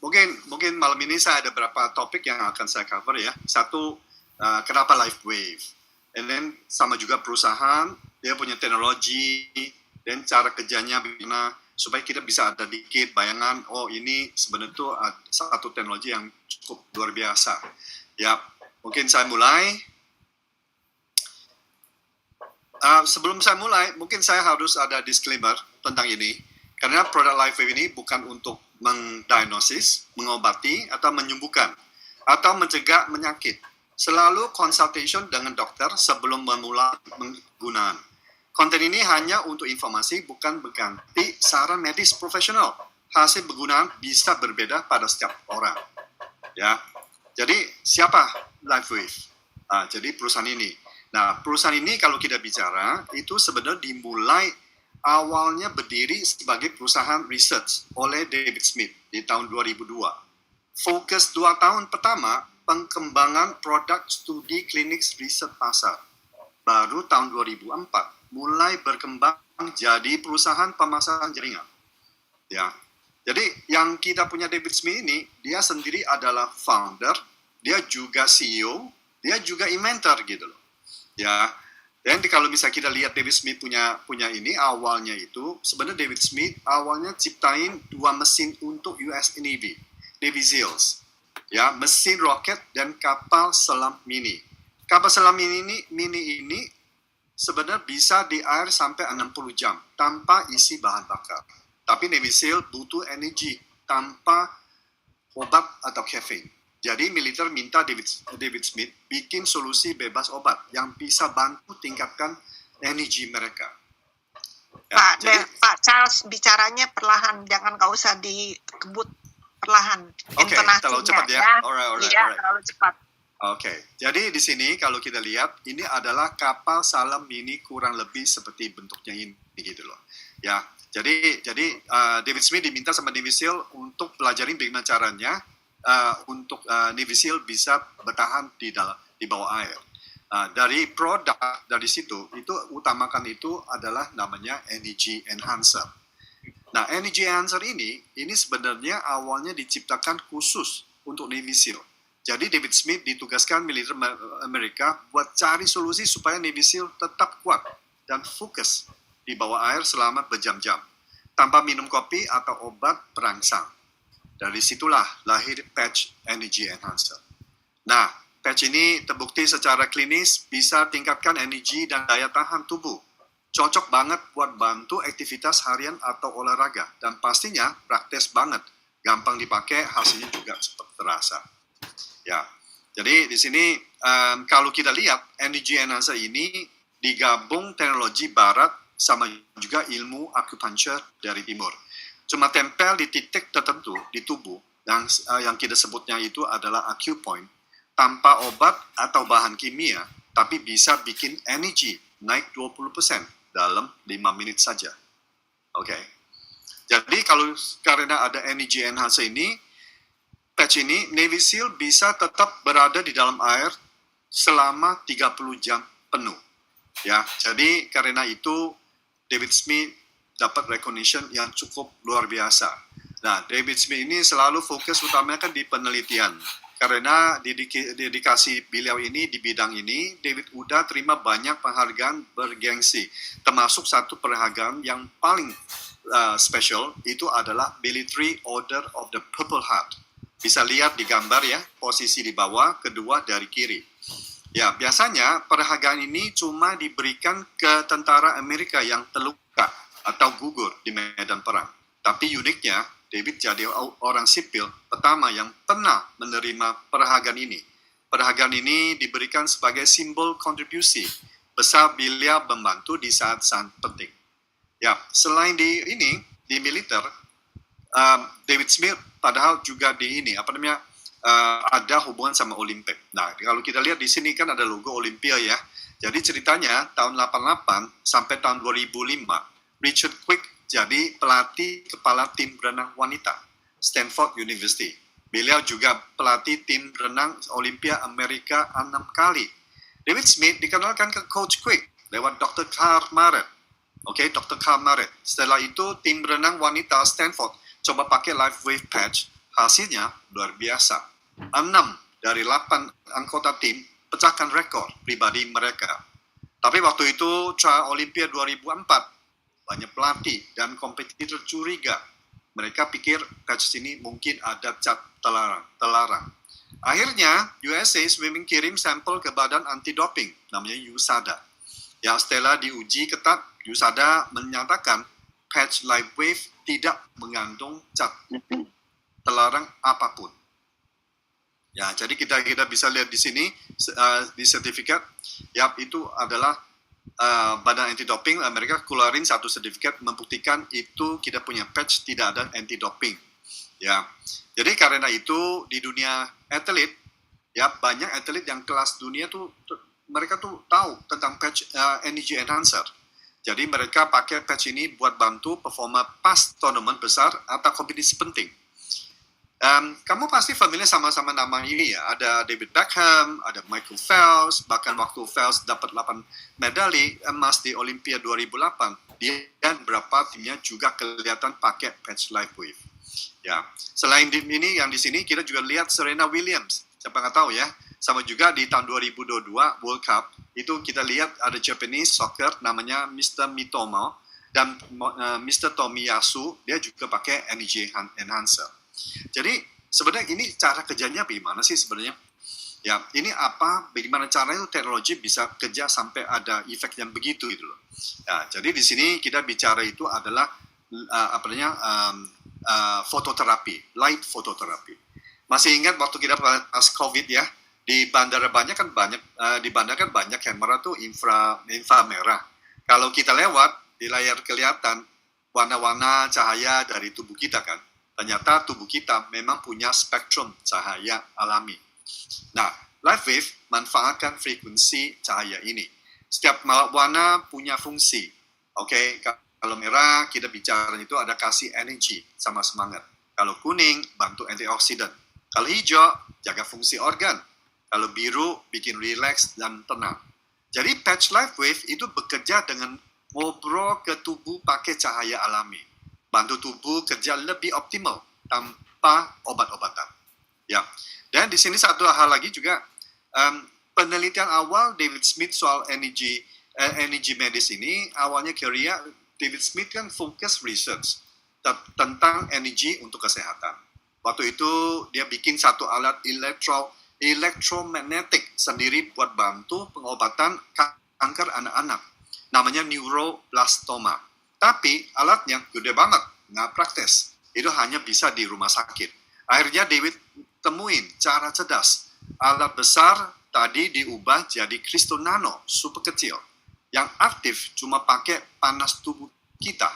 mungkin malam ini saya ada beberapa topik yang akan saya cover ya. Satu, kenapa LifeWave, and then sama juga perusahaan, dia punya teknologi, dan cara kerjanya bagaimana, supaya kita bisa ada dikit bayangan, oh ini sebenarnya itu satu teknologi yang cukup luar biasa. Ya, mungkin saya mulai. Sebelum saya mulai, mungkin saya harus ada disclaimer tentang ini, karena produk LifeWave ini bukan untuk mendiagnosis, mengobati, atau menyembuhkan, atau mencegah penyakit. Selalu consultation dengan dokter sebelum memulai penggunaan. Konten ini hanya untuk informasi, bukan berganti saran medis profesional. Hasil penggunaan bisa berbeda pada setiap orang. Ya, jadi siapa LifeWave? Jadi perusahaan ini. Nah, perusahaan ini kalau kita bicara, itu sebenarnya dimulai awalnya berdiri sebagai perusahaan research oleh David Smith di tahun 2002. Fokus 2 tahun pertama, pengembangan produk studi klinik riset pasar. Baru tahun 2004, mulai berkembang jadi perusahaan pemasaran jaringan. Ya. Jadi, yang kita punya David Smith ini, dia sendiri adalah founder, dia juga CEO, dia juga inventor gitu loh. Ya, dan kalau bisa kita lihat David Smith punya ini awalnya itu sebenarnya David Smith awalnya ciptain 2 mesin untuk US Navy SEALs, ya, mesin roket dan kapal selam mini. Kapal selam mini ini sebenarnya bisa di air sampai 60 jam tanpa isi bahan bakar. Tapi Navy SEAL butuh energi tanpa obat atau kafein. Jadi militer minta David Smith bikin solusi bebas obat yang bisa bantu tingkatkan energi mereka. Ya, Pak Charles bicaranya perlahan, jangan nggak usah dikebut, perlahan. Oke, terlalu cepat ya. Alright. Terlalu cepat. Oke, jadi di sini kalau kita lihat ini adalah kapal selam mini kurang lebih seperti bentuknya ini gitu loh. Ya, jadi David Smith diminta sama Navy SEAL untuk pelajarin bagaimana caranya untuk Navy SEAL bisa bertahan di bawah air. Dari produk dari situ itu utamakan itu adalah namanya energy enhancer. Nah, energy enhancer ini sebenarnya awalnya diciptakan khusus untuk Navy SEAL. Jadi David Smith ditugaskan militer Amerika buat cari solusi supaya Navy SEAL tetap kuat dan fokus di bawah air selama berjam-jam tanpa minum kopi atau obat perangsang. Dari situlah lahir patch energy enhancer. Nah, patch ini terbukti secara klinis bisa tingkatkan energi dan daya tahan tubuh. Cocok banget buat bantu aktivitas harian atau olahraga. Dan pastinya praktis banget. Gampang dipakai, hasilnya juga cepat terasa. Ya, jadi di sini kalau kita lihat energy enhancer ini digabung teknologi barat sama juga ilmu acupuncture dari timur. Cuma tempel di titik tertentu di tubuh yang kita sebutnya itu adalah acupoint tanpa obat atau bahan kimia, tapi bisa bikin energi naik 20% dalam 5 menit saja. Oke. Jadi karena ada energy enhancer ini, patch ini, Navy SEAL bisa tetap berada di dalam air selama 30 jam penuh. Ya, jadi karena itu David Smith dapat recognition yang cukup luar biasa. Nah, David Smith ini selalu fokus utamanya kan di penelitian. Karena dedikasi beliau ini di bidang ini, David udah terima banyak penghargaan bergengsi. Termasuk satu penghargaan yang paling special, itu adalah Military Order of the Purple Heart. Bisa lihat di gambar ya, posisi di bawah, kedua dari kiri. Ya, biasanya penghargaan ini cuma diberikan ke tentara Amerika yang terluka atau gugur di medan perang. Tapi uniknya, David jadi orang sipil pertama yang pernah menerima penghargaan ini. Penghargaan ini diberikan sebagai simbol kontribusi besar beliau membantu di saat-saat penting. Ya, selain di militer, David Smith padahal juga di ada hubungan sama Olimpik. Nah, kalau kita lihat di sini kan ada logo Olimpia ya. Jadi ceritanya tahun 88 sampai tahun 2005, Richard Quick jadi pelatih kepala tim renang wanita Stanford University. Beliau juga pelatih tim renang Olimpia Amerika 6 kali. David Smith dikenalkan ke Coach Quick lewat Dr. Carl Maret. Oke, Dr. Carl Maret. Setelah itu tim renang wanita Stanford coba pakai LifeWave patch, Hasilnya luar biasa. 6 dari 8 anggota tim pecahkan rekor pribadi mereka. Tapi waktu itu Olympia 2004, banyak pelatih dan kompetitor curiga. Mereka pikir patch ini mungkin ada cat terlarang. Akhirnya USA Swimming kirim sampel ke badan anti-doping, namanya USADA. Ya, setelah diuji ketat, USADA menyatakan patch LifeWave tidak mengandung cat terlarang apapun. Ya, jadi kita bisa lihat di sini di sertifikat, ya itu adalah badan anti-doping. Mereka keluarin satu sertifikat membuktikan itu kita punya patch tidak ada anti-doping. Ya, jadi karena itu di dunia atlet, ya banyak atlet yang kelas dunia tuh mereka tuh tahu tentang patch energy enhancer. Jadi mereka pakai patch ini buat bantu performa pas tournament besar atau kompetisi penting. Kamu pasti familiar sama-sama nama ini ya. Ada David Beckham, ada Michael Phelps, bahkan waktu Phelps dapat 8 medali emas di Olympia 2008, dia dan beberapa timnya juga kelihatan pakai patch LifeWave. Ya, selain ini yang di sini kita juga lihat Serena Williams. Siapa nggak tahu ya. Sama juga di tahun 2022 World Cup itu kita lihat ada Japanese soccer namanya Mr. Mitomo dan Mr. Tomiyasu, dia juga pakai energy enhancer. Jadi sebenarnya ini cara kerjanya bagaimana sih sebenarnya? Ya, ini bagaimana caranya teknologi bisa kerja sampai ada efek yang begitu gitu loh. Ya, jadi di sini kita bicara itu adalah fototerapi, light fototerapi. Masih ingat waktu kita pas COVID ya, di bandara kan banyak kamera tuh inframerah. Kalau kita lewat di layar kelihatan warna-warna cahaya dari tubuh kita kan. Ternyata tubuh kita memang punya spektrum cahaya alami. Nah, LifeWave manfaatkan frekuensi cahaya ini. Setiap warna punya fungsi. Oke, kalau merah kita bicara itu ada kasih energi sama semangat. Kalau kuning bantu antioksidan. Kalau hijau jaga fungsi organ. Kalau biru bikin relax dan tenang. Jadi patch LifeWave itu bekerja dengan ngobrol ke tubuh pakai cahaya alami. Bantu tubuh kerja lebih optimal tanpa obat-obatan. Ya, dan di sini satu hal lagi juga penelitian awal David Smith soal energy medis ini awalnya kira David Smith kan fokus research tentang energi untuk kesehatan. Waktu itu dia bikin satu alat elektromagnetik sendiri buat bantu pengobatan kanker anak-anak, namanya neuroblastoma. Tapi alatnya gede banget, nggak praktis. Itu hanya bisa di rumah sakit. Akhirnya David temuin cara cerdas. Alat besar tadi diubah jadi kristal nano, super kecil. Yang aktif cuma pakai panas tubuh kita.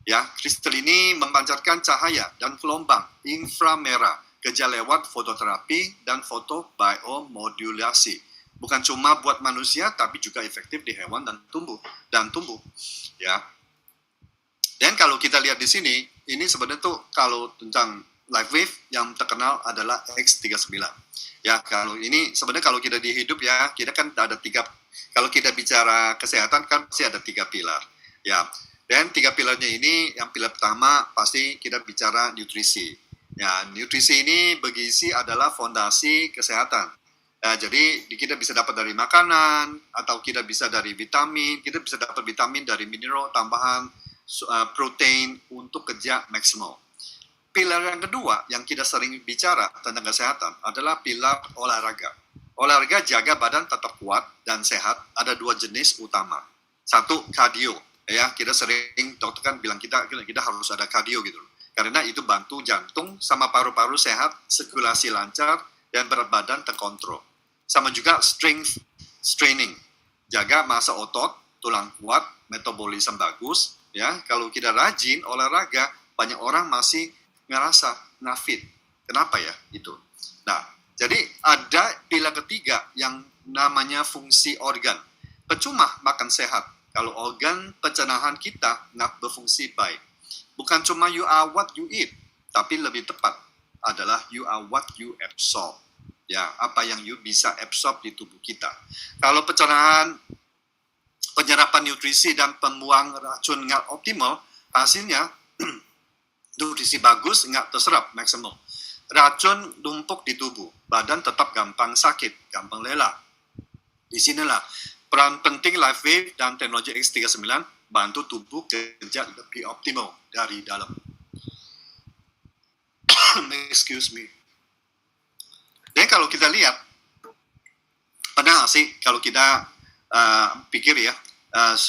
Ya, kristal ini memancarkan cahaya dan gelombang inframerah kerja lewat fototerapi dan fotobiomodulasi. Bukan cuma buat manusia, tapi juga efektif di hewan dan tumbuh. Ya. Dan kalau kita lihat di sini, ini sebenarnya tuh kalau tentang LifeWave yang terkenal adalah X39. Ya, kalau ini sebenarnya kalau kita di hidup ya, kita kan ada 3, kalau kita bicara kesehatan kan pasti ada 3 pilar. Ya, dan 3 pilarnya ini, yang pilar pertama pasti kita bicara nutrisi. Ya, nutrisi ini bergizi adalah fondasi kesehatan. Jadi kita bisa dapat dari makanan, atau kita bisa dari vitamin, kita bisa dapat vitamin dari mineral tambahan, protein untuk kerja maksimal. Pilar yang kedua yang kita sering bicara tentang kesehatan adalah pilar olahraga. Olahraga jaga badan tetap kuat dan sehat. Ada 2 jenis utama. Satu, kardio. Ya, kita sering dokter kan bilang kita harus ada kardio gitu. Karena itu bantu jantung sama paru-paru sehat, sirkulasi lancar, dan berat badan terkontrol. Sama juga strength training. Jaga massa otot, tulang kuat, metabolisme bagus. Ya, kalau kita rajin olahraga, banyak orang masih ngerasa nggak fit. Kenapa ya itu? Nah, jadi ada pilar ketiga yang namanya fungsi organ. Percuma makan sehat kalau organ pencernaan kita nggak berfungsi baik. Bukan cuma you are what you eat, tapi lebih tepat adalah you are what you absorb. Ya, apa yang you bisa absorb di tubuh kita. Kalau penyerapan nutrisi dan pembuang racun nggak optimal, hasilnya nutrisi bagus nggak terserap maksimal. racun numpuk di tubuh, badan tetap gampang sakit, gampang lelah. Di sinilah peran penting LifeWave dan teknologi X39 bantu tubuh kerja lebih optimal dari dalam. Excuse me. Dan kalau kita lihat, pernah nggak sih kalau kita pikir ya,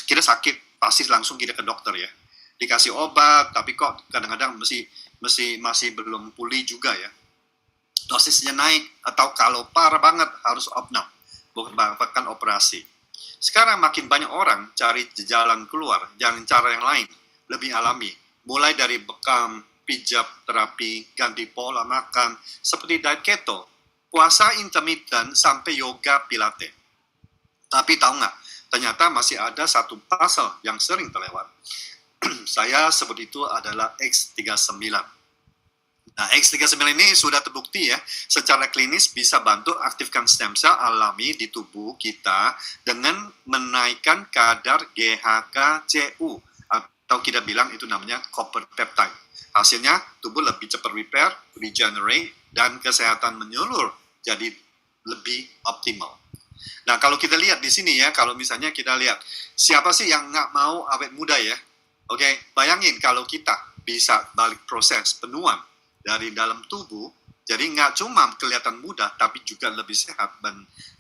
kita sakit pasti langsung kita ke dokter ya, dikasih obat, tapi kok kadang-kadang masih belum pulih juga ya, dosisnya naik, atau kalau parah banget harus opnam, bahkan operasi. Sekarang makin banyak orang cari jalan keluar, jalan cara yang lain, lebih alami, mulai dari bekam, pijat, terapi, ganti pola makan, seperti diet keto, puasa intermittent, sampai yoga pilates. Tapi tahu nggak, ternyata masih ada satu pasal yang sering terlewat. Saya sebut itu adalah X39. Nah, X39 ini sudah terbukti ya, secara klinis bisa bantu aktifkan stem cell alami di tubuh kita dengan menaikkan kadar GHK-CU, atau kita bilang itu namanya copper peptide. Hasilnya, tubuh lebih cepat repair, regenerate, dan kesehatan menyeluruh jadi lebih optimal. Nah, kalau kita lihat di sini ya, kalau misalnya kita lihat, siapa sih yang nggak mau awet muda ya? Oke, bayangin kalau kita bisa balik proses penuaan dari dalam tubuh, jadi nggak cuma kelihatan muda, tapi juga lebih sehat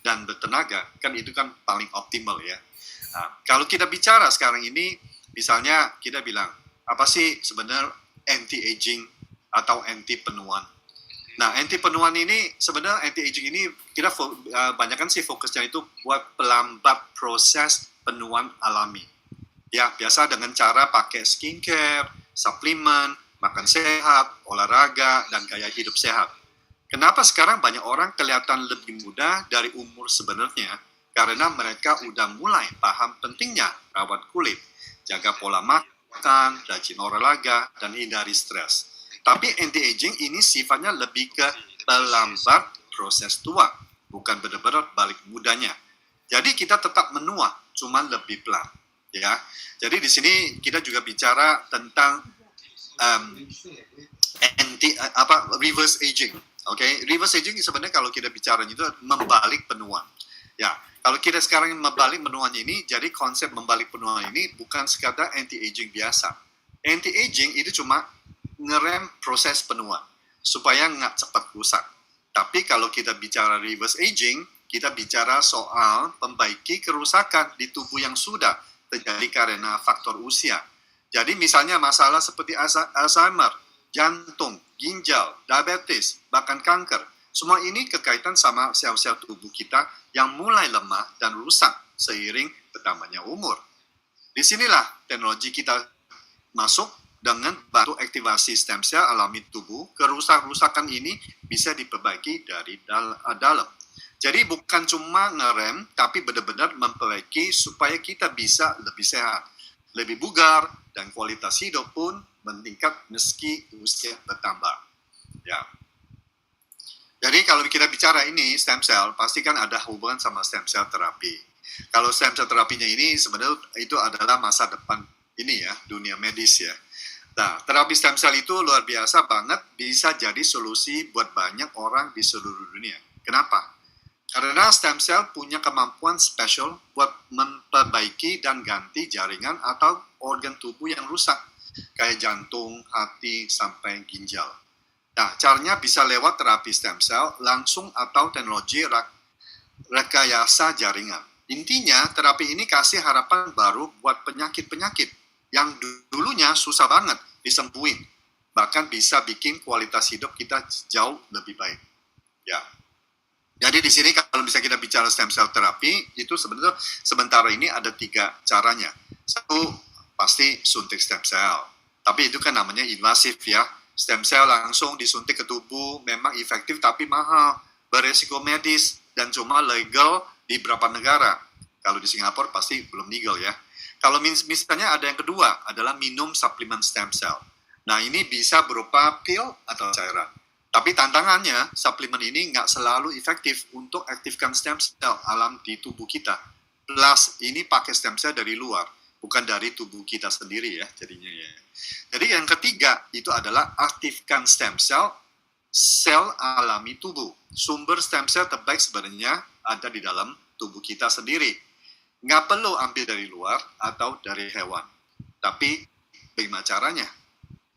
dan bertenaga, kan itu kan paling optimal ya. Nah, kalau kita bicara sekarang ini, misalnya kita bilang, apa sih sebenarnya anti-aging atau anti-penuaan? Nah, anti-penuaan ini, sebenarnya anti-aging ini, kita banyakkan sih fokusnya itu buat pelambat proses penuaan alami. Ya, biasa dengan cara pakai skincare, suplemen, makan sehat, olahraga, dan gaya hidup sehat. Kenapa sekarang banyak orang kelihatan lebih muda dari umur sebenarnya? Karena mereka udah mulai paham pentingnya rawat kulit, jaga pola makan, rajin olahraga, dan hindari stres. Tapi anti-aging ini sifatnya lebih ke pelambat proses tua, bukan benar-benar balik mudanya. Jadi kita tetap menua, cuman lebih pelan. Ya, jadi di sini kita juga bicara tentang reverse aging. Okay? Reverse aging sebenarnya kalau kita bicara itu membalik penuaan. Ya, kalau kita sekarang membalik penuaan ini, jadi konsep membalik penuaan ini bukan sekadar anti-aging biasa. Anti-aging itu cuma ngerem proses penuaan supaya nggak cepat rusak. Tapi kalau kita bicara reverse aging, kita bicara soal membaiki kerusakan di tubuh yang sudah terjadi karena faktor usia. Jadi misalnya masalah seperti Alzheimer, jantung, ginjal, diabetes, bahkan kanker. Semua ini berkaitan sama sel-sel tubuh kita yang mulai lemah dan rusak seiring bertambahnya umur. Disinilah teknologi kita masuk dengan bantu aktivasi stem cell alami tubuh. Kerusakan ini bisa diperbaiki dari dalam. Jadi bukan cuma ngerem, tapi benar-benar memperbaiki supaya kita bisa lebih sehat, lebih bugar, dan kualitas hidup pun meningkat meski usia bertambah. Ya. Jadi kalau kita bicara ini stem cell, pasti kan ada hubungan sama stem cell terapi. Kalau stem cell terapinya ini sebenarnya itu adalah masa depan ini ya, dunia medis ya. Nah, terapi stem cell itu luar biasa banget, bisa jadi solusi buat banyak orang di seluruh dunia. Kenapa? Karena stem cell punya kemampuan spesial buat memperbaiki dan ganti jaringan atau organ tubuh yang rusak, kayak jantung, hati, sampai ginjal. Nah, caranya bisa lewat terapi stem cell langsung atau teknologi rekayasa jaringan. Intinya, terapi ini kasih harapan baru buat penyakit-penyakit yang dulunya susah banget disembuhin. Bahkan bisa bikin kualitas hidup kita jauh lebih baik. Ya. Jadi di sini kalau bisa kita bicara stem cell terapi, itu sebenarnya sementara ini ada 3 caranya. Satu, pasti suntik stem cell. Tapi itu kan namanya invasif ya. Stem cell langsung disuntik ke tubuh, memang efektif tapi mahal, beresiko medis, dan cuma legal di beberapa negara. Kalau di Singapura pasti belum legal ya. Kalau misalnya ada yang kedua, adalah minum suplemen stem cell. Nah ini bisa berupa pil atau cairan. Tapi tantangannya, suplemen ini nggak selalu efektif untuk aktifkan stem cell alam di tubuh kita. Plus, ini pakai stem cell dari luar, bukan dari tubuh kita sendiri ya, jadinya ya. Jadi yang ketiga, itu adalah aktifkan stem cell sel alami tubuh. Sumber stem cell terbaik sebenarnya ada di dalam tubuh kita sendiri. Nggak perlu ambil dari luar atau dari hewan. Tapi bagaimana caranya?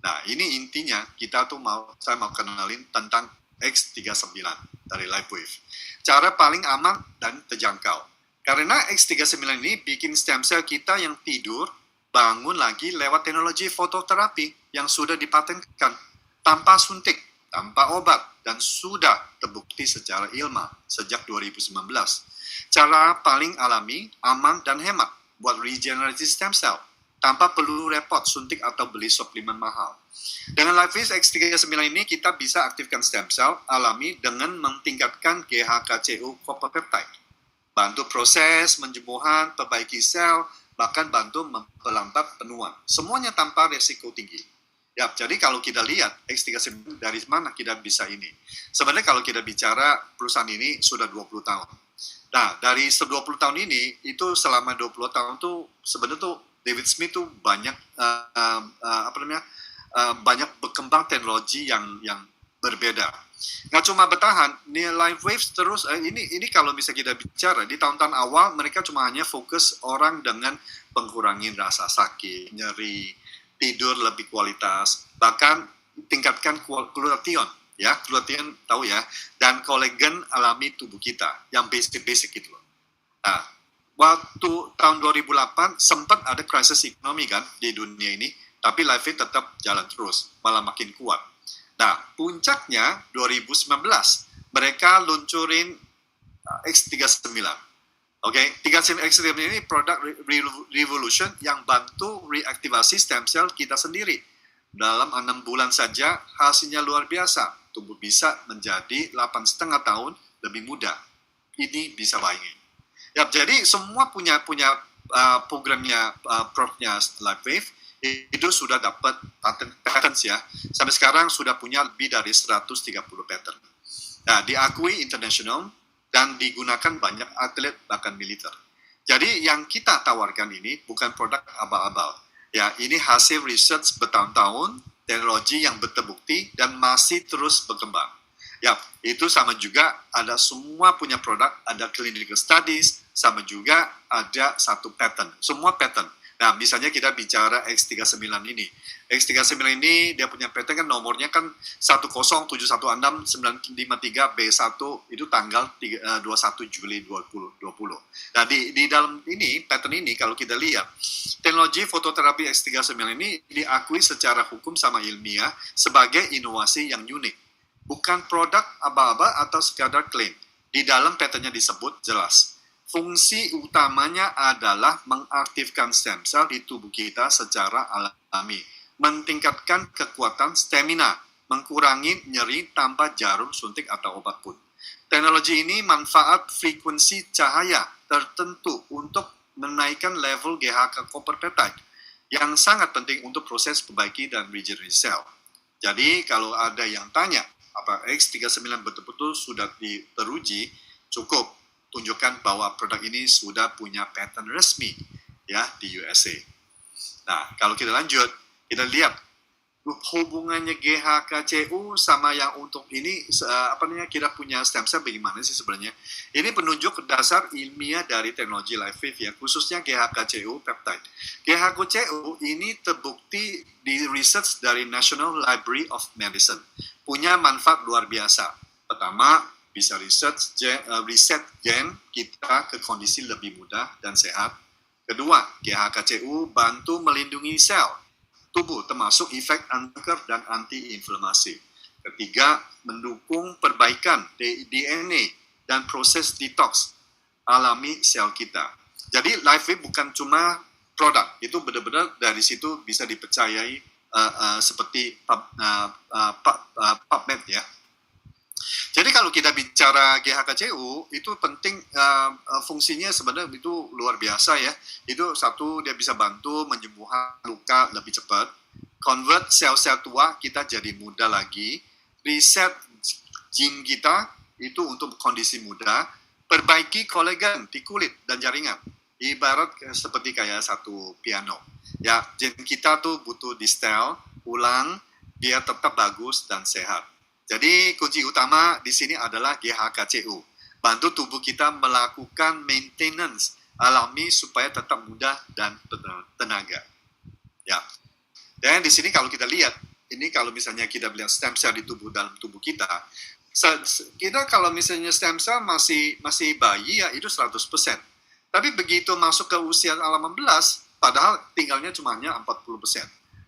Nah, ini intinya saya mau kenalin tentang X39 dari LifeWave. Cara paling aman dan terjangkau. Karena X39 ini bikin stem cell kita yang tidur bangun lagi lewat teknologi fototerapi yang sudah dipatenkan tanpa suntik, tanpa obat, dan sudah terbukti secara ilmiah sejak 2019. Cara paling alami, aman, dan hemat buat regenerative stem cell tanpa perlu repot suntik atau beli suplemen mahal. Dengan LifeWave X39 ini kita bisa aktifkan stem cell alami dengan mentingkatkan GHKCU copper peptide, bantu proses penyembuhan, perbaiki sel, bahkan bantu memperlambat penuaan. Semuanya tanpa resiko tinggi. Ya, jadi kalau kita lihat X39 dari mana kita bisa ini? Sebenarnya kalau kita bicara perusahaan ini sudah 20 tahun. Nah, dari 20 tahun ini, itu selama 20 tahun tuh sebenarnya tuh David Smith tuh banyak banyak berkembang teknologi yang berbeda. Nggak cuma bertahan, nih LifeWave terus ini kalau bisa kita bicara di tahun-tahun awal mereka cuma hanya fokus orang dengan mengurangi rasa sakit, nyeri, tidur lebih kualitas, bahkan tingkatkan glutathione, ya glutathione tahu ya, dan kolagen alami tubuh kita yang basic gitu loh. Nah, waktu tahun 2008 sempat ada krisis ekonomi kan di dunia ini, tapi LifeWave tetap jalan terus, malah makin kuat. Nah, puncaknya 2019 mereka luncurin X39. Oke, 39 X39 ini produk revolution yang bantu reaktivasi stem cell kita sendiri. Dalam 6 bulan saja hasilnya luar biasa. Tubuh bisa menjadi 8,5 tahun lebih muda. Ini bisa bayangin. Ya, jadi semua punya programnya, produknya LifeWave itu sudah dapat patents ya. Sampai sekarang sudah punya lebih dari 130 patent. Nah, diakui internasional dan digunakan banyak atlet bahkan militer. Jadi yang kita tawarkan ini bukan produk abal-abal. Ya, ini hasil research bertahun-tahun, teknologi yang terbukti dan masih terus berkembang. Ya, itu sama juga ada semua punya produk, ada clinical studies, sama juga ada satu patent. Semua patent. Nah, misalnya kita bicara X39 ini. X39 ini dia punya patent kan nomornya kan 10716-953B1 itu tanggal 21 Juli 2020. Nah, di dalam ini, patent ini kalau kita lihat, teknologi fototerapi X39 ini diakui secara hukum sama ilmiah sebagai inovasi yang unik. Bukan produk aba-aba atau sekadar klaim. Di dalam patentnya disebut jelas. Fungsi utamanya adalah mengaktifkan stem cell di tubuh kita secara alami, meningkatkan kekuatan stamina, mengurangi nyeri tanpa jarum suntik atau obat pun. Teknologi ini manfaat frekuensi cahaya tertentu untuk menaikkan level GHK copper peptide yang sangat penting untuk proses perbaiki dan regenerasi sel. Jadi kalau ada yang tanya, apa X39 betul-betul sudah teruji, cukup tunjukkan bahwa produk ini sudah punya patent resmi ya di USA. Nah, kalau kita lanjut, kita lihat hubungannya GHKCU sama yang untuk ini kita punya stem cell bagaimana sih sebenarnya? Ini penunjuk dasar ilmiah dari teknologi LifeWave ya, khususnya GHKCU peptide. GHKCU ini terbukti di research dari National Library of Medicine. Punya manfaat luar biasa. Pertama, bisa reset gen kita ke kondisi lebih mudah dan sehat. Kedua, GHKCU bantu melindungi sel tubuh termasuk efek antikanker dan anti-inflamasi. Ketiga, mendukung perbaikan DNA dan proses detox alami sel kita. Jadi LifeWave bukan cuma produk, itu benar-benar dari situ bisa dipercayai seperti PubMed ya. Jadi kalau kita bicara GHKCU itu penting, fungsinya sebenarnya itu luar biasa ya. Itu satu, dia bisa bantu menyembuhkan luka lebih cepat, convert sel-sel tua kita jadi muda lagi, reset gene kita itu untuk kondisi muda, perbaiki kolagen di kulit dan jaringan. Ibarat seperti kayak satu piano. Ya, gene kita tuh butuh di setel ulang biar tetap bagus dan sehat. Jadi kunci utama di sini adalah GHKCU. Bantu tubuh kita melakukan maintenance alami supaya tetap muda dan tenaga. Ya. Dan di sini kalau kita lihat, ini kalau misalnya kita lihat stem cell di dalam tubuh kita kalau misalnya stem cell masih bayi ya itu 100%. Tapi begitu masuk ke usia 18, padahal tinggalnya cuma 40%.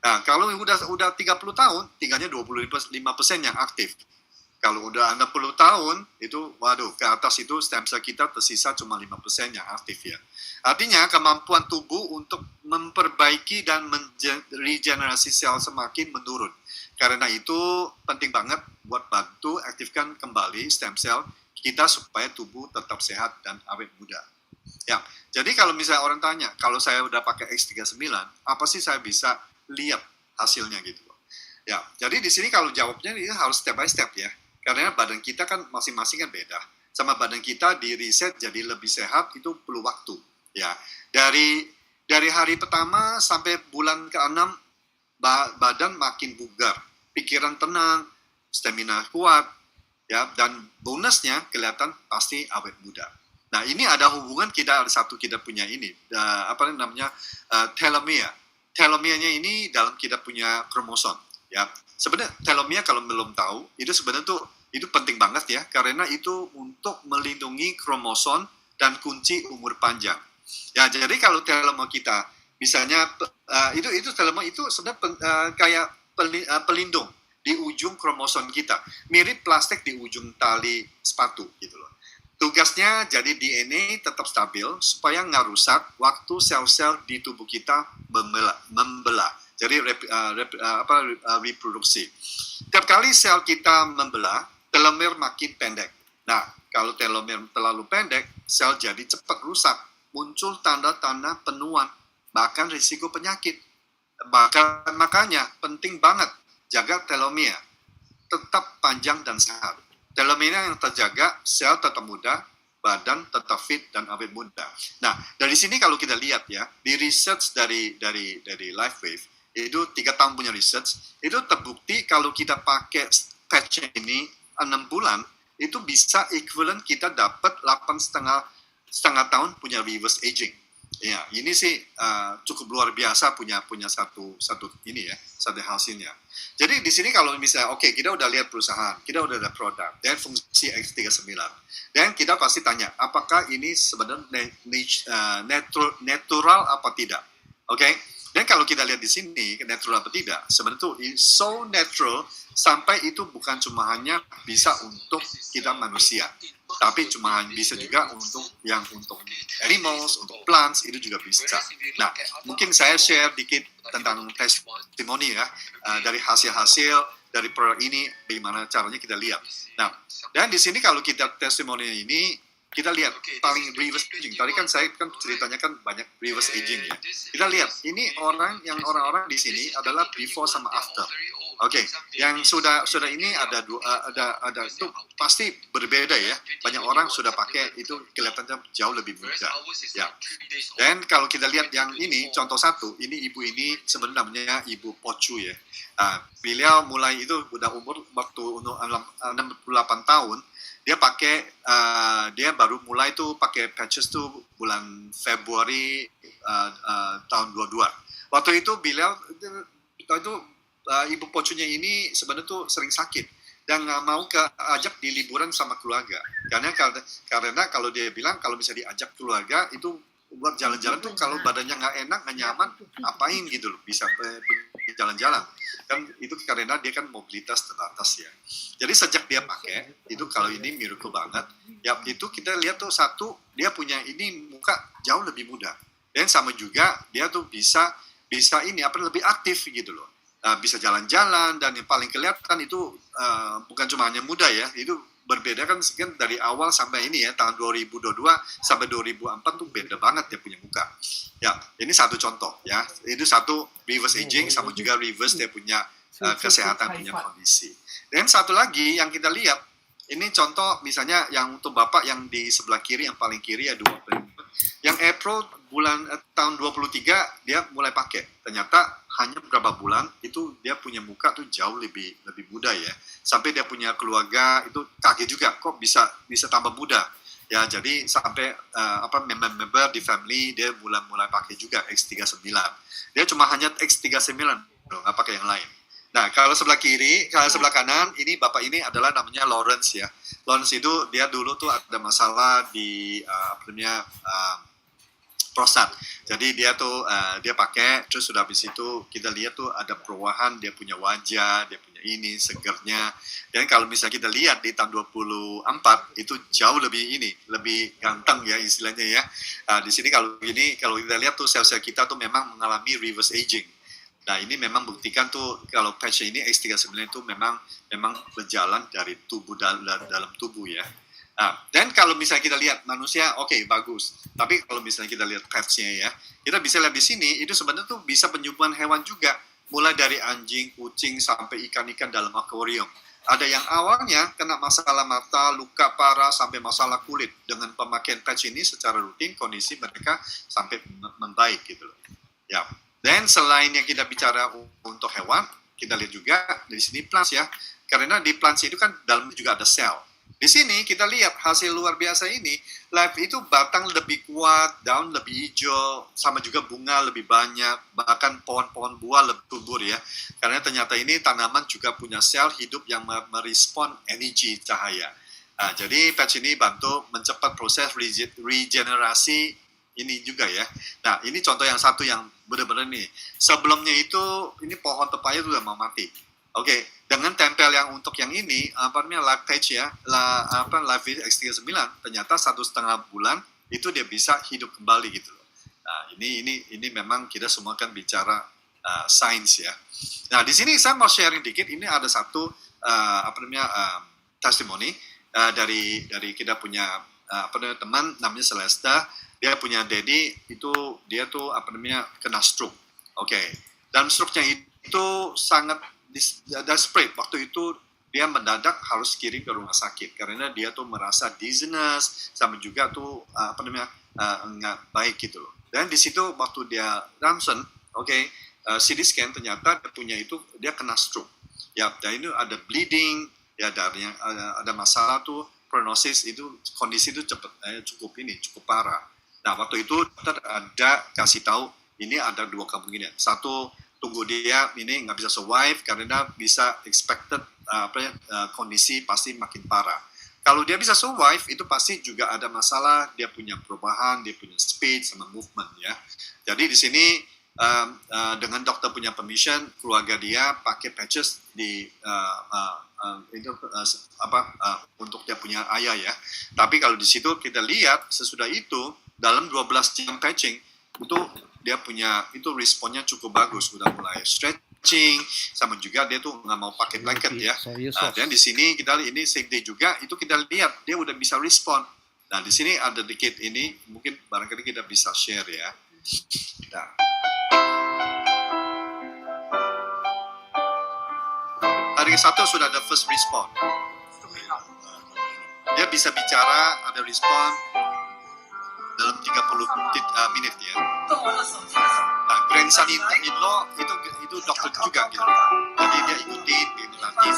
Nah, kalau udah 30 tahun, tinggalnya 25% yang aktif. Kalau udah 60 tahun, itu waduh, ke atas itu stem cell kita tersisa cuma 5% yang aktif ya. Artinya kemampuan tubuh untuk memperbaiki dan regenerasi sel semakin menurun. Karena itu penting banget buat bantu aktifkan kembali stem cell kita supaya tubuh tetap sehat dan awet muda. Ya, jadi kalau misalnya orang tanya, kalau saya udah pakai X39, apa sih saya bisa lihat hasilnya gitu loh. Ya, jadi di sini kalau jawabnya ini harus step by step ya. Karena badan kita kan masing-masing kan beda. Sama badan kita di reset jadi lebih sehat itu perlu waktu. Ya, dari hari pertama sampai bulan ke-6 badan makin bugar, pikiran tenang, stamina kuat, ya, dan bonusnya kelihatan pasti awet muda. Nah, ini ada hubungan kita punya ini, telomere. Telomernya ini dalam kita punya kromosom, ya. Sebenarnya telomere kalau belum tahu, itu sebenarnya itu penting banget ya, karena itu untuk melindungi kromosom dan kunci umur panjang. Ya, jadi kalau telomere kita, misalnya itu telomere itu sebenarnya kayak pelindung di ujung kromosom kita, mirip plastik di ujung tali sepatu gitu loh. Tugasnya jadi DNA tetap stabil supaya nggak rusak waktu sel-sel di tubuh kita membelah. Jadi reproduksi. Setiap kali sel kita membelah, telomere makin pendek. Nah, kalau telomere terlalu pendek, sel jadi cepat rusak. Muncul tanda-tanda penuaan, bahkan risiko penyakit. Makanya penting banget jaga telomere tetap panjang dan sehat. Telomere yang terjaga, sel tetap muda, badan tetap fit dan awet muda. Nah, dari sini kalau kita lihat ya, di research dari LifeWave, itu 3 tahun punya research, itu terbukti kalau kita pakai patch ini 6 bulan, itu bisa equivalent kita dapat 8,5 tahun punya reverse aging. Ya, ini sih cukup luar biasa punya satu ini ya, satu hasilnya. Jadi di sini kalau misalnya kita udah lihat perusahaan, kita udah ada produk dan fungsi X39. Dan kita pasti tanya, apakah ini sebenarnya natural apa tidak? Oke? Dan kalau kita lihat di sini natural apa tidak, sebenarnya itu so natural sampai itu bukan cuma hanya bisa untuk kita manusia, tapi bisa juga untuk animals, untuk plants, itu juga bisa. Nah, mungkin saya share dikit tentang testimoni ya, dari hasil-hasil dari produk ini, bagaimana caranya kita lihat. Nah, dan di sini kalau kita testimoni ini, kita lihat paling reverse aging. Tadi kan saya ceritanya kan banyak reverse aging ya. Kita lihat, ini orang-orang di sini adalah before sama after. Oke, yang sudah ini ada itu pasti berbeda ya. Banyak orang sudah pakai itu kelihatannya jauh lebih muda. Ya. Dan kalau kita lihat yang ini contoh satu, ini ibu ini sebenarnya namanya Ibu Pocu ya. Beliau mulai itu udah umur waktu 68 tahun. Dia baru mulai tuh pakai patches tuh bulan Februari tahun 22. Waktu itu beliau Ibu Pocunya ini sebenarnya tuh sering sakit dan nggak mau ajak di liburan sama keluarga. Karena kalau dia bilang kalau bisa diajak keluarga itu buat jalan-jalan tuh kalau badannya nggak enak, nggak nyaman, apain gitu loh, bisa jalan-jalan. Kan itu karena dia kan mobilitas terbatas ya. Jadi sejak dia pakai, itu kalau ini miracle banget, ya itu kita lihat tuh satu, dia punya ini muka jauh lebih muda. Dan sama juga dia tuh bisa ini lebih aktif gitu loh. Bisa jalan-jalan dan yang paling kelihatan itu bukan cuma hanya muda ya, itu berbeda kan dari awal sampai ini ya, tahun 2022 sampai 2004 tuh beda banget dia punya muka. Ya, ini satu contoh ya. Itu satu reverse aging sama juga reverse dia punya kesehatan, punya kondisi. Dan satu lagi yang kita lihat, ini contoh misalnya yang untuk Bapak yang di sebelah kiri, yang paling kiri ya, yang April tahun 23 dia mulai pakai. Ternyata hanya beberapa bulan itu dia punya muka tuh jauh lebih muda ya. Sampai dia punya keluarga itu kaget juga kok bisa tambah muda. Ya, jadi sampai member di family dia mulai pakai juga X39. Dia cuma hanya X39, nggak pakai yang lain. Nah, kalau sebelah kanan, ini bapak ini adalah namanya Lawrence ya. Lawrence itu dia dulu tuh ada masalah di prostat. Jadi dia tuh dia pakai, terus sudah habis itu kita lihat tuh ada perubahan, dia punya wajah, dia punya ini segernya. Dan kalau misalnya kita lihat di tahun 24 itu jauh lebih ganteng ya istilahnya ya. Di sini kalau kita lihat tuh sel-sel kita tuh memang mengalami reverse aging. Nah, ini memang buktikan tuh kalau patch ini X39 itu memang berjalan dari tubuh dalam tubuh ya. Nah, dan kalau misalnya kita lihat manusia, oke, bagus. Tapi kalau misalnya kita lihat patch-nya ya, kita bisa lihat di sini, itu sebenarnya tuh bisa penyembuhan hewan juga. Mulai dari anjing, kucing, sampai ikan-ikan dalam akuarium. Ada yang awalnya kena masalah mata, luka parah, sampai masalah kulit. Dengan pemakaian patch ini secara rutin, kondisi mereka sampai membaik gitu loh. Ya. Dan selain yang kita bicara untuk hewan, kita lihat juga di sini plants ya. Karena di plants itu kan dalamnya juga ada sel. Di sini kita lihat hasil luar biasa ini, leaf itu batang lebih kuat, daun lebih hijau, sama juga bunga lebih banyak, bahkan pohon-pohon buah lebih subur ya. Karena ternyata ini tanaman juga punya sel hidup yang merespon energi cahaya. Nah, jadi patch ini bantu mencepat proses regenerasi ini juga ya. Nah, ini contoh yang satu yang benar-benar nih. Sebelumnya itu ini pohon pepaya sudah mau mati. Oke, dengan tempel yang untuk yang ini live patch ya, live X39 ternyata 1,5 bulan itu dia bisa hidup kembali gitu loh. Nah, ini memang kita semua kan bicara sains ya. Nah, di sini saya mau sharing dikit, ini ada satu testimoni dari kita punya teman namanya Celesta. Dia punya daddy itu dia tuh kena stroke. Oke. Dalam stroke-nya itu sangat desperate. Waktu itu dia mendadak harus kirim ke rumah sakit karena dia tuh merasa dizziness sama juga tuh nggak baik gitu loh. Dan di situ waktu dia ronsen, CT scan ternyata dia kena stroke. Ya, dan itu ada bleeding, ya dari ada masalah tuh prognosis itu kondisi itu cukup parah. Nah, waktu itu dokter ada kasih tahu ini ada dua kemungkinan. Satu, tunggu dia ini nggak bisa survive karena bisa expected kondisi pasti makin parah. Kalau dia bisa survive itu pasti juga ada masalah, dia punya perubahan, dia punya speed sama movement ya. Jadi di sini dengan dokter punya permission, keluarga dia pakai patches di untuk dia punya ayah ya. Tapi kalau di situ kita lihat sesudah itu dalam 12 jam patching itu dia punya itu responnya cukup bagus, udah mulai stretching sama juga dia tuh nggak mau pakai blanket ya. Dan di sini kita ini same day juga itu kita lihat dia udah bisa respon. Nah, di sini ada dikit ini mungkin barangkali kita bisa share ya. Nah. Hari ke-1 sudah ada first respond. Dia bisa bicara, ada respon dalam 30 menit ya. Nah, grandson in-law itu dokter juga gitu. Jadi dia ikutin gitu nanti.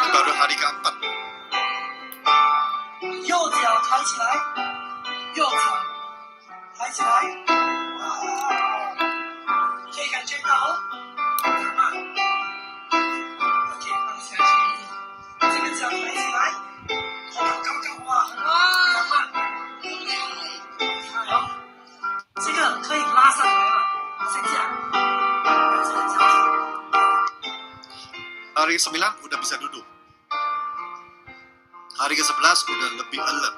Baru hari ke-4. 右脚抬起来，右脚抬起来，哇，可以感觉到慢。OK， 放下去，这个脚抬起来，好高哇，慢。好，这个可以拉上来了，先这样。Hari ke-9 udah bisa duduk. Hari ke-11 udah lebih alert.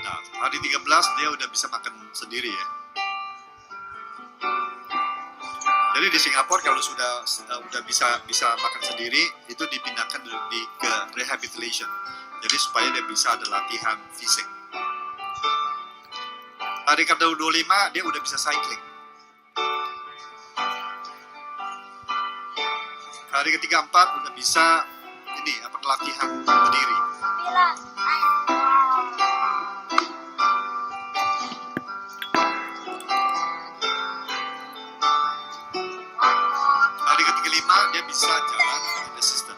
Nah, hari 13 dia udah bisa makan sendiri ya. Jadi di Singapura kalau sudah bisa makan sendiri, itu dipindahkan ke rehabilitation. Jadi supaya dia bisa ada latihan fisik. Hari ke-25 dia udah bisa cycling. Hari ke-34 udah bisa latihan berdiri. bisa jalan in the system.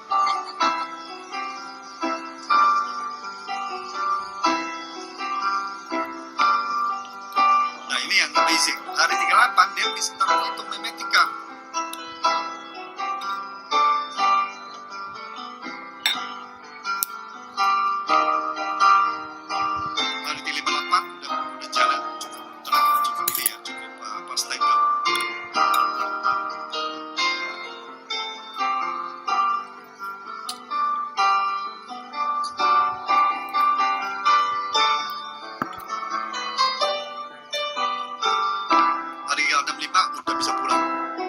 Nah, ini yang amazing. Hari 38 dia bisa menghitung memetika. Hari 58 udah jalan cukup tenang, cukup ini ya, cukup stable. Hari 65 udah bisa pulang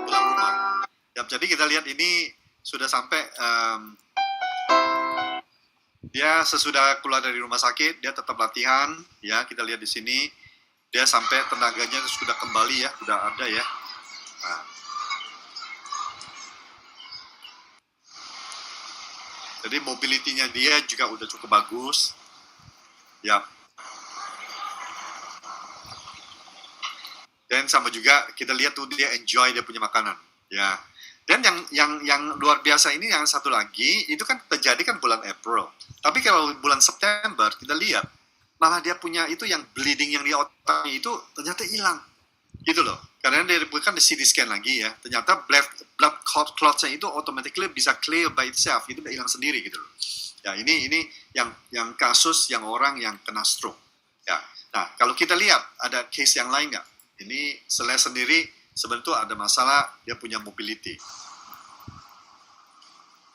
rumah. Ya, jadi kita lihat ini sudah sampai dia sesudah keluar dari rumah sakit, dia tetap latihan, ya kita lihat di sini dia sampai tenaganya sudah kembali ya, sudah ada ya. Nah. Jadi mobility-nya dia juga udah cukup bagus, ya. Dan sama juga kita lihat tuh dia enjoy dia punya makanan, ya. Dan yang luar biasa ini yang satu lagi itu kan terjadi kan bulan April. Tapi kalau bulan September kita lihat malah dia punya itu yang bleeding yang di otaknya itu ternyata hilang, gitu loh. Karena dia bukan di CT scan lagi ya. Ternyata blood clots-nya itu automatically bisa clear by itself, itu udah hilang sendiri gitu loh. Ya ini yang kasus yang orang yang kena stroke. Ya. Nah kalau kita lihat ada case yang lain nggak? Ini Celeste sendiri sebenarnya ada masalah dia punya mobility.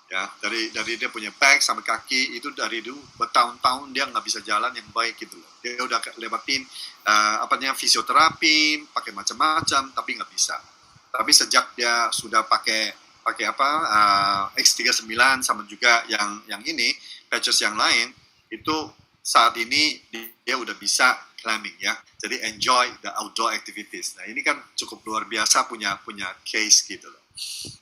Ya, dari dia punya back sampai kaki itu dari dulu bertahun-tahun dia nggak bisa jalan yang baik gitu loh. Dia udah lewatin fisioterapi, pakai macam-macam tapi nggak bisa. Tapi sejak dia sudah pakai X39 sama juga yang ini patches yang lain itu saat ini dia udah bisa climbing ya. Jadi enjoy the outdoor activities. Nah, ini kan cukup luar biasa punya case gitu loh.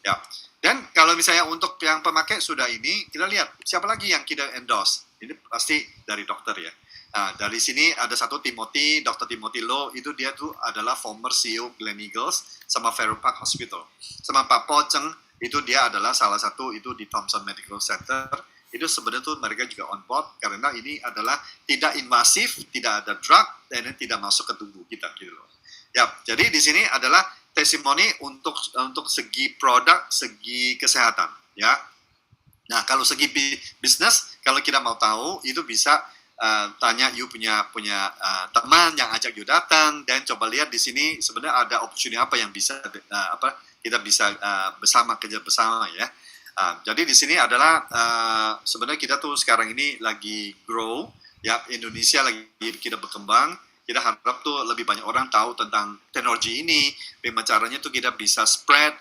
Ya. Dan kalau misalnya untuk yang pemakai sudah ini, kita lihat siapa lagi yang kita endorse. Ini pasti dari dokter ya. Nah, dari sini ada satu Timothy, Dr. Timothy Low, itu dia tuh adalah former CEO Gleneagles sama Farrer Park Hospital. Sama Pak Po Cheng, itu dia adalah salah satu itu di Thompson Medical Center. Itu sebenarnya tuh mereka juga on board karena ini adalah tidak invasif, tidak ada drug, dan tidak masuk ke tubuh kita gitu loh. Ya, jadi di sini adalah testimoni untuk segi produk, segi kesehatan, ya. Nah, kalau segi bisnis, kalau kita mau tahu, itu bisa tanya you punya teman yang ajak you datang, dan coba lihat di sini sebenarnya ada opportunity apa yang bisa kita bisa kerja bersama, ya. Jadi di sini adalah sebenarnya kita tuh sekarang ini lagi grow, ya. Indonesia lagi kita berkembang. Kita harap tuh lebih banyak orang tahu tentang teknologi ini, bagaimana caranya tuh kita bisa spread,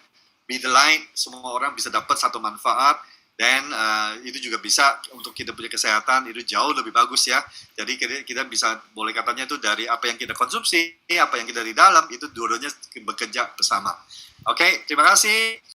be the light, semua orang bisa dapat satu manfaat, dan itu juga bisa untuk kita punya kesehatan, itu jauh lebih bagus ya. Jadi kita bisa, boleh katanya tuh dari apa yang kita konsumsi, apa yang kita di dalam, itu dua-duanya bekerja bersama. Oke, terima kasih.